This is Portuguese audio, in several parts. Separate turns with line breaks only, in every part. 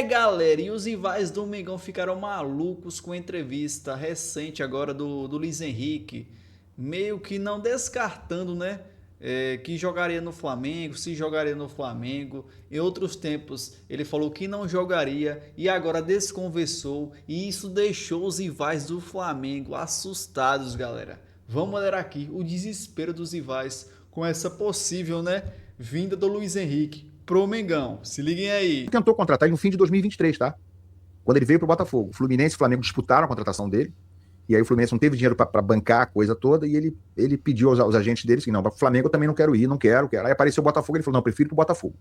galera, e os rivais do Mengão ficaram malucos com a entrevista recente agora do Luiz Henrique, meio que não descartando, né? Que jogaria no Flamengo, se jogaria no Flamengo. Em outros tempos ele falou que não jogaria e agora desconversou, e isso deixou os rivais do Flamengo assustados, galera. Vamos olhar aqui o desespero dos rivais com essa possível, né, vinda do Luiz Henrique pro Mengão. Se liguem aí.
Tentou contratar ele no fim de 2023, tá? Quando ele veio pro Botafogo. O Fluminense e o Flamengo disputaram a contratação dele. E aí o Fluminense não teve dinheiro para bancar a coisa toda. E ele pediu aos agentes dele assim: não, para o Flamengo eu também não quero ir, não quero. Aí apareceu o Botafogo e ele falou: não, prefiro pro Botafogo.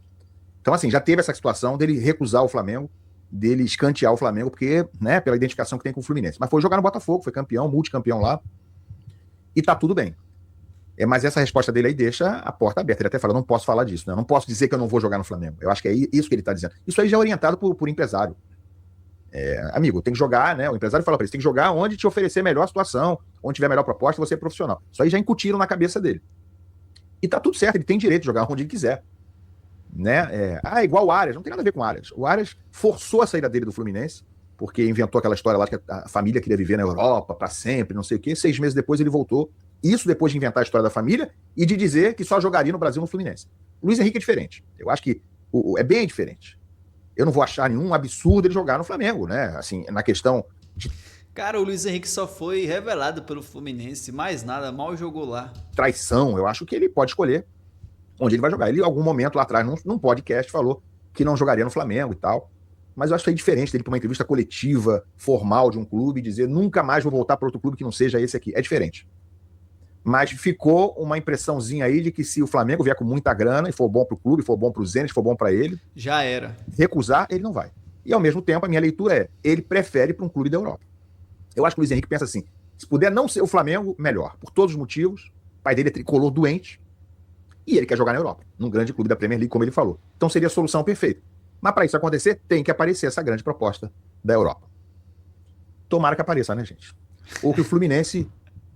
Então, assim, já teve essa situação dele recusar o Flamengo, dele escantear o Flamengo, porque, né, pela identificação que tem com o Fluminense. Mas foi jogar no Botafogo, foi campeão, multicampeão lá. E tá tudo bem. Mas essa resposta dele aí deixa a porta aberta. Ele até fala: não posso falar disso, né? Eu não posso dizer que eu não vou jogar no Flamengo. Eu acho que é isso que ele está dizendo. Isso aí já é orientado por empresário. Amigo, tem que jogar, né? O empresário fala para ele: tem que jogar onde te oferecer melhor situação, onde tiver melhor proposta, você é profissional. Isso aí já incutiram na cabeça dele. E tá tudo certo, ele tem direito de jogar onde ele quiser. Né? Igual o Arias, não tem nada a ver com o Arias. O Arias forçou a saída dele do Fluminense, porque inventou aquela história lá que a família queria viver na Europa para sempre, não sei o quê. 6 meses depois ele voltou. Isso depois de inventar a história da família e de dizer que só jogaria no Brasil no Fluminense. O Luiz Henrique é diferente. Eu acho que é bem diferente. Eu não vou achar nenhum absurdo ele jogar no Flamengo, né? Assim, na questão de...
Cara, o Luiz Henrique só foi revelado pelo Fluminense, mais nada, mal jogou lá.
Traição, eu acho que ele pode escolher onde ele vai jogar. Ele, em algum momento lá atrás, num podcast, falou que não jogaria no Flamengo e tal. Mas eu acho que é diferente dele para uma entrevista coletiva, formal de um clube, e dizer: nunca mais vou voltar para outro clube que não seja esse aqui. É diferente. Mas ficou uma impressãozinha aí de que se o Flamengo vier com muita grana e for bom pro clube, for bom pro Zenit, for bom para ele,
já era.
Recusar, ele não vai. E ao mesmo tempo, a minha leitura é: ele prefere para um clube da Europa. Eu acho que o Luiz Henrique pensa assim: se puder não ser o Flamengo, melhor. Por todos os motivos. O pai dele é tricolor doente e ele quer jogar na Europa, num grande clube da Premier League, como ele falou. Então seria a solução perfeita. Mas para isso acontecer, tem que aparecer essa grande proposta da Europa. Tomara que apareça, né, gente? Ou que o Fluminense,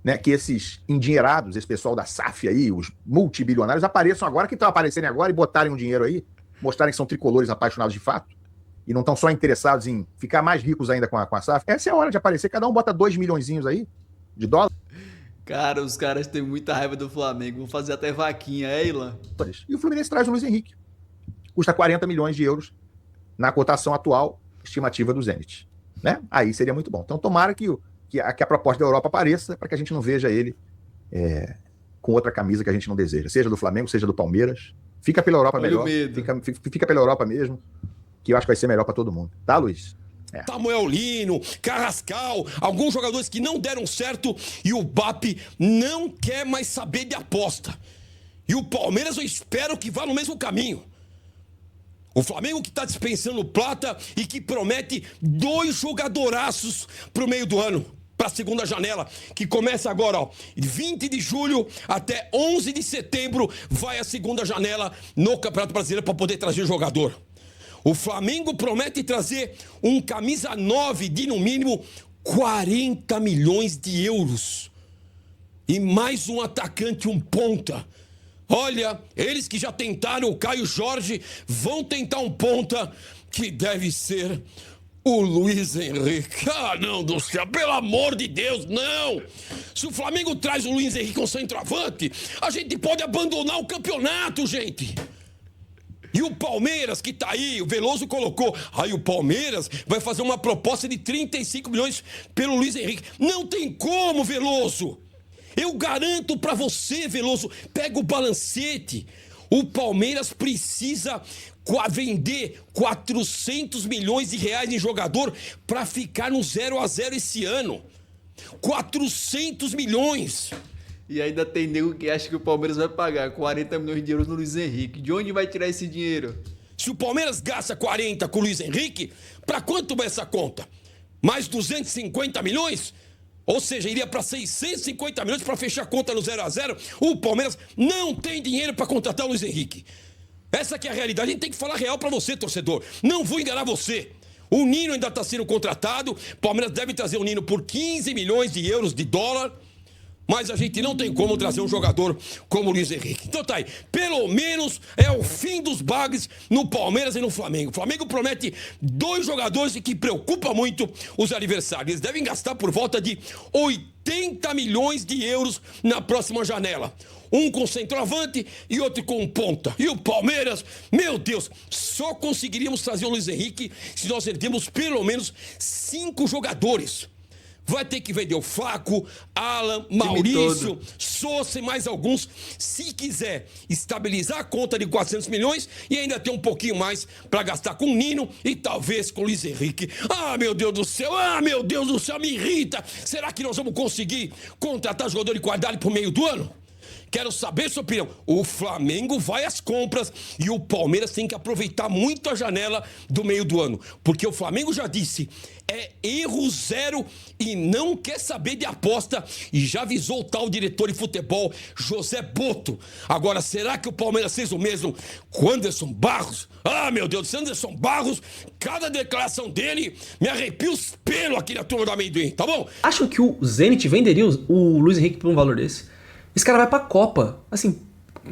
né, que esses endinheirados, esse pessoal da SAF aí, os multibilionários, apareçam agora, que estão aparecendo agora, e botarem um dinheiro aí, mostrarem que são tricolores apaixonados de fato, e não estão só interessados em ficar mais ricos ainda com a SAF. Essa é a hora de aparecer. Cada um bota 2 milhõezinhos aí de dólar.
Cara, os caras têm muita raiva do Flamengo. Vão fazer até vaquinha, Ilan.
E o Fluminense traz o Luiz Henrique. Custa 40 milhões de euros na cotação atual, estimativa do Zenit. Né? Aí seria muito bom. Então tomara que a proposta da Europa apareça, para que a gente não veja ele com outra camisa que a gente não deseja. Seja do Flamengo, seja do Palmeiras. Fica pela Europa. Olha melhor. Fica pela Europa mesmo, que eu acho que vai ser melhor para todo mundo. Tá, Luiz?
Samuel Lino, Carrascal, alguns jogadores que não deram certo, e o BAP não quer mais saber de aposta. E o Palmeiras eu espero que vá no mesmo caminho. O Flamengo que está dispensando plata e que promete 2 jogadoraços pro meio do ano, para a segunda janela, que começa agora, ó, 20 de julho até 11 de setembro, vai a segunda janela no Campeonato Brasileiro para poder trazer jogador. O Flamengo promete trazer um camisa 9 de, no mínimo, 40 milhões de euros. E mais um atacante, um ponta. Olha, eles que já tentaram o Caio Jorge, vão tentar um ponta que deve ser o Luiz Henrique. Ah, não do céu, pelo amor de Deus, não! Se o Flamengo traz o Luiz Henrique com centroavante, a gente pode abandonar o campeonato, gente! E o Palmeiras, que tá aí, o Veloso colocou, aí o Palmeiras vai fazer uma proposta de 35 milhões pelo Luiz Henrique. Não tem como, Veloso! Eu garanto pra você, Veloso, pega o balancete. O Palmeiras precisa vender 400 milhões de reais em jogador pra ficar no 0-0 esse ano. 400 milhões!
E ainda tem nego que acha que o Palmeiras vai pagar 40 milhões de euros no Luiz Henrique. De onde vai tirar esse dinheiro?
Se o Palmeiras gasta 40 com o Luiz Henrique, pra quanto vai essa conta? Mais 250 milhões? Ou seja, iria para 650 milhões para fechar a conta no 0-0. O Palmeiras não tem dinheiro para contratar o Luiz Henrique. Essa que é a realidade. A gente tem que falar real para você, torcedor. Não vou enganar você. O Nino ainda está sendo contratado. O Palmeiras deve trazer o Nino por 15 milhões de euros de dólar. Mas a gente não tem como trazer um jogador como o Luiz Henrique. Então tá aí. Pelo menos é o fim dos bugs no Palmeiras e no Flamengo. O Flamengo promete 2 jogadores que preocupa muito os adversários. Eles devem gastar por volta de 80 milhões de euros na próxima janela. Um com centroavante e outro com ponta. E o Palmeiras, meu Deus, só conseguiríamos trazer o Luiz Henrique se nós herdermos pelo menos 5 jogadores. Vai ter que vender o Flaco, Alan, Maurício, Sousa e mais alguns, se quiser estabilizar a conta de 400 milhões e ainda ter um pouquinho mais para gastar com o Nino e talvez com o Luiz Henrique. Ah, meu Deus do céu, me irrita. Será que nós vamos conseguir contratar jogador de qualidade pro meio do ano? Quero saber sua opinião. O Flamengo vai às compras e o Palmeiras tem que aproveitar muito a janela do meio do ano. Porque o Flamengo já disse, é erro zero e não quer saber de aposta. E já avisou o tal diretor de futebol, José Boto. Agora, será que o Palmeiras fez o mesmo com Anderson Barros? Ah, meu Deus, Anderson Barros, cada declaração dele me arrepia os pelos aqui na turma do amendoim, tá bom?
Acham que o Zenit venderia o Luiz Henrique por um valor desse? Esse cara vai pra Copa. Assim,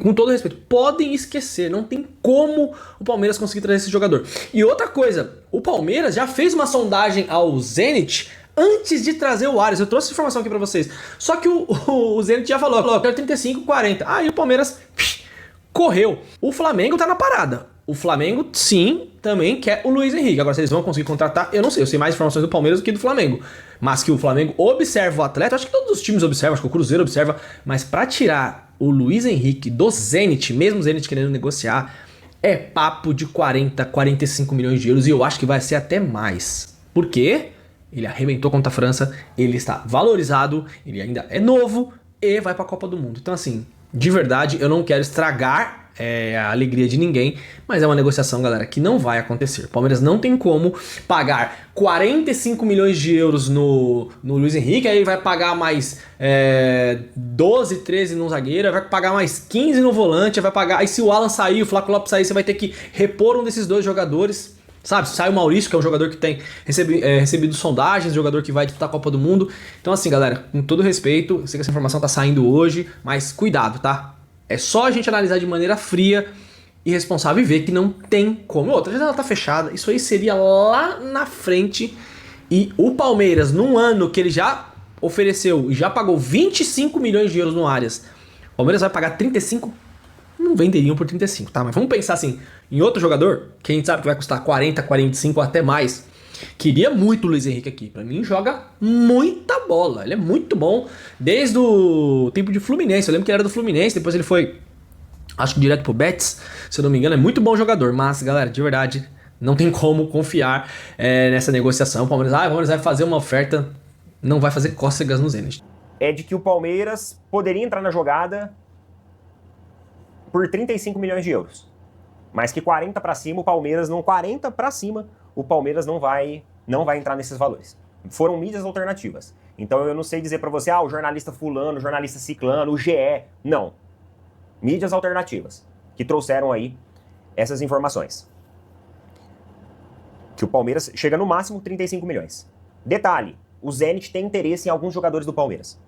com todo respeito, podem esquecer. Não tem como o Palmeiras conseguir trazer esse jogador. E outra coisa, o Palmeiras já fez uma sondagem ao Zenit antes de trazer o Arias. Eu trouxe essa informação aqui pra vocês. Só que o Zenit já falou, ó, 35, 40. Aí o Palmeiras correu. O Flamengo tá na parada. O Flamengo, sim, também quer o Luiz Henrique. Agora, se eles vão conseguir contratar, eu não sei. Eu sei mais informações do Palmeiras do que do Flamengo. Mas que o Flamengo observa o atleta, acho que todos os times observam, acho que o Cruzeiro observa. Mas pra tirar o Luiz Henrique do Zenit, mesmo o Zenit querendo negociar, é papo de 40, 45 milhões de euros. E eu acho que vai ser até mais. Por quê? Ele arrebentou contra a França, ele está valorizado, ele ainda é novo e vai pra Copa do Mundo. Então, assim, de verdade, eu não quero estragar a alegria de ninguém, mas é uma negociação, galera, que não vai acontecer. O Palmeiras não tem como pagar 45 milhões de euros no Luiz Henrique, aí vai pagar mais 12, 13 no zagueiro, vai pagar mais 15 no volante, vai pagar. Aí se o Alan sair, o Flaco Lopes sair, você vai ter que repor um desses 2 jogadores. Sabe, sai o Maurício, que é um jogador que tem recebido sondagens, jogador que vai disputar a Copa do Mundo. Então assim, galera, com todo respeito, eu sei que essa informação tá saindo hoje, mas cuidado, tá? É só a gente analisar de maneira fria e responsável e ver que não tem como. Outra, a janela tá fechada, isso aí seria lá na frente. E o Palmeiras, num ano que ele já ofereceu e já pagou 25 milhões de euros no Arias, o Palmeiras vai pagar 35, não venderiam por 35, tá? Mas vamos pensar assim, em outro jogador, que a gente sabe que vai custar 40, 45 ou até mais. Queria muito o Luiz Henrique aqui. Pra mim, joga muita bola. Ele é muito bom desde o tempo de Fluminense. Eu lembro que ele era do Fluminense, depois ele foi, acho que direto pro Betis, se eu não me engano. É muito bom jogador, mas, galera, de verdade, não tem como confiar nessa negociação. O Palmeiras vai fazer uma oferta, não vai fazer cócegas no Zenit.
É de que o Palmeiras poderia entrar na jogada por 35 milhões de euros. Mas que 40 pra cima, o Palmeiras não... 40 pra cima, o Palmeiras não vai entrar nesses valores. Foram mídias alternativas. Então eu não sei dizer pra você, o jornalista fulano, o jornalista ciclano, o GE. Não. Mídias alternativas que trouxeram aí essas informações. Que o Palmeiras chega no máximo 35 milhões. Detalhe, o Zenit tem interesse em alguns jogadores do Palmeiras.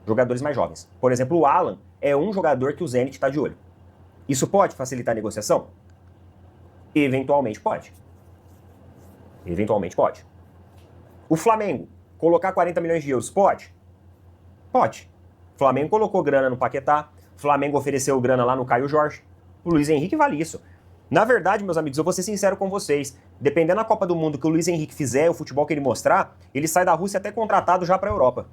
Jogadores mais jovens. Por exemplo, o Alan é um jogador que o Zenit está de olho. Isso pode facilitar a negociação? Eventualmente pode. Eventualmente pode. O Flamengo, colocar 40 milhões de euros, pode? Pode. O Flamengo colocou grana no Paquetá, o Flamengo ofereceu grana lá no Caio Jorge. O Luiz Henrique vale isso. Na verdade, meus amigos, eu vou ser sincero com vocês. Dependendo da Copa do Mundo que o Luiz Henrique fizer, o futebol que ele mostrar, ele sai da Rússia até contratado já para a Europa.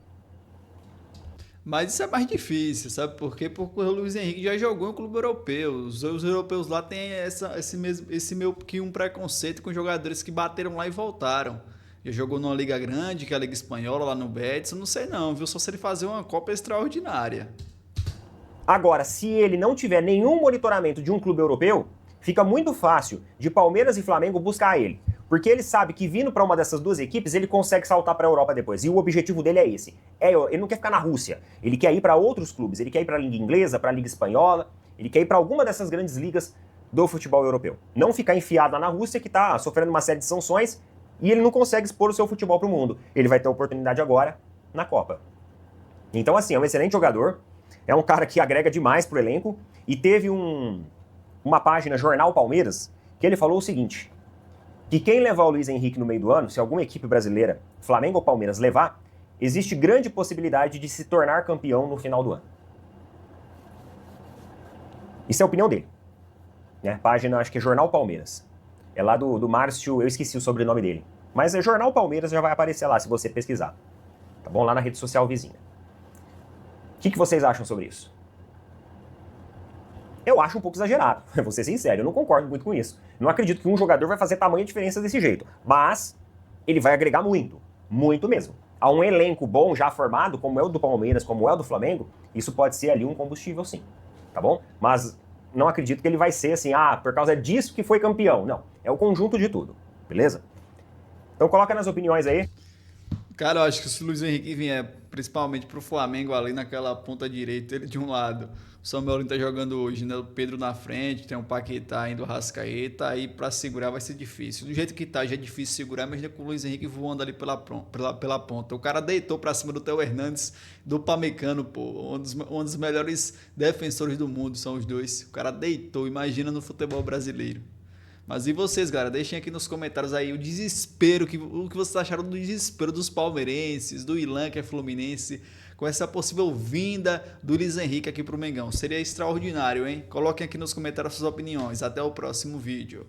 Mas isso é mais difícil, sabe por quê? Porque o Luiz Henrique já jogou em clube europeu. Os europeus lá têm esse meio que um preconceito com jogadores que bateram lá e voltaram. Já jogou numa liga grande, que é a Liga Espanhola, lá no Betis. Eu não sei não, viu? Só se ele fazer uma Copa extraordinária.
Agora, se ele não tiver nenhum monitoramento de um clube europeu, fica muito fácil de Palmeiras e Flamengo buscar ele. Porque ele sabe que vindo para uma dessas duas equipes, ele consegue saltar para a Europa depois. E o objetivo dele é esse. Ele não quer ficar na Rússia. Ele quer ir para outros clubes. Ele quer ir para a Liga Inglesa, para a Liga Espanhola. Ele quer ir para alguma dessas grandes ligas do futebol europeu. Não ficar enfiado lá na Rússia, que está sofrendo uma série de sanções, e ele não consegue expor o seu futebol para o mundo. Ele vai ter a oportunidade agora na Copa. Então, assim, é um excelente jogador, é um cara que agrega demais pro elenco, e teve uma página, Jornal Palmeiras, que ele falou o seguinte, que quem levar o Luiz Henrique no meio do ano, se alguma equipe brasileira, Flamengo ou Palmeiras, levar, existe grande possibilidade de se tornar campeão no final do ano. Isso é a opinião dele. Né? Página, acho que é Jornal Palmeiras. É lá do Márcio, eu esqueci o sobrenome dele. Mas é Jornal Palmeiras, já vai aparecer lá se você pesquisar. Tá bom? Lá na rede social vizinha. O que vocês acham sobre isso? Eu acho um pouco exagerado, vou ser sincero, eu não concordo muito com isso. Não acredito que um jogador vai fazer tamanha diferença desse jeito. Mas ele vai agregar muito, muito mesmo. A um elenco bom, já formado, como é o do Palmeiras, como é o do Flamengo, isso pode ser ali um combustível sim, tá bom? Mas não acredito que ele vai ser assim, por causa disso que foi campeão. Não, é o conjunto de tudo, beleza? Então coloca nas opiniões aí.
Cara, eu acho que se o Luiz Henrique vier principalmente pro Flamengo ali naquela ponta direita, ele de um lado, o Samuel tá jogando hoje, né? O Pedro na frente, tem o Paquetá ainda, o Rascaeta, aí pra segurar vai ser difícil. Do jeito que tá, já é difícil segurar, mas com o Luiz Henrique voando ali pela ponta. O cara deitou pra cima do Theo Hernandes, do Pamecano, pô, um dos melhores defensores do mundo, são os dois. O cara deitou, imagina no futebol brasileiro. Mas e vocês, galera? Deixem aqui nos comentários aí o desespero, o que vocês acharam do desespero dos palmeirenses, do Ilan, que é fluminense, com essa possível vinda do Luiz Henrique aqui pro Mengão. Seria extraordinário, hein? Coloquem aqui nos comentários suas opiniões. Até o próximo vídeo.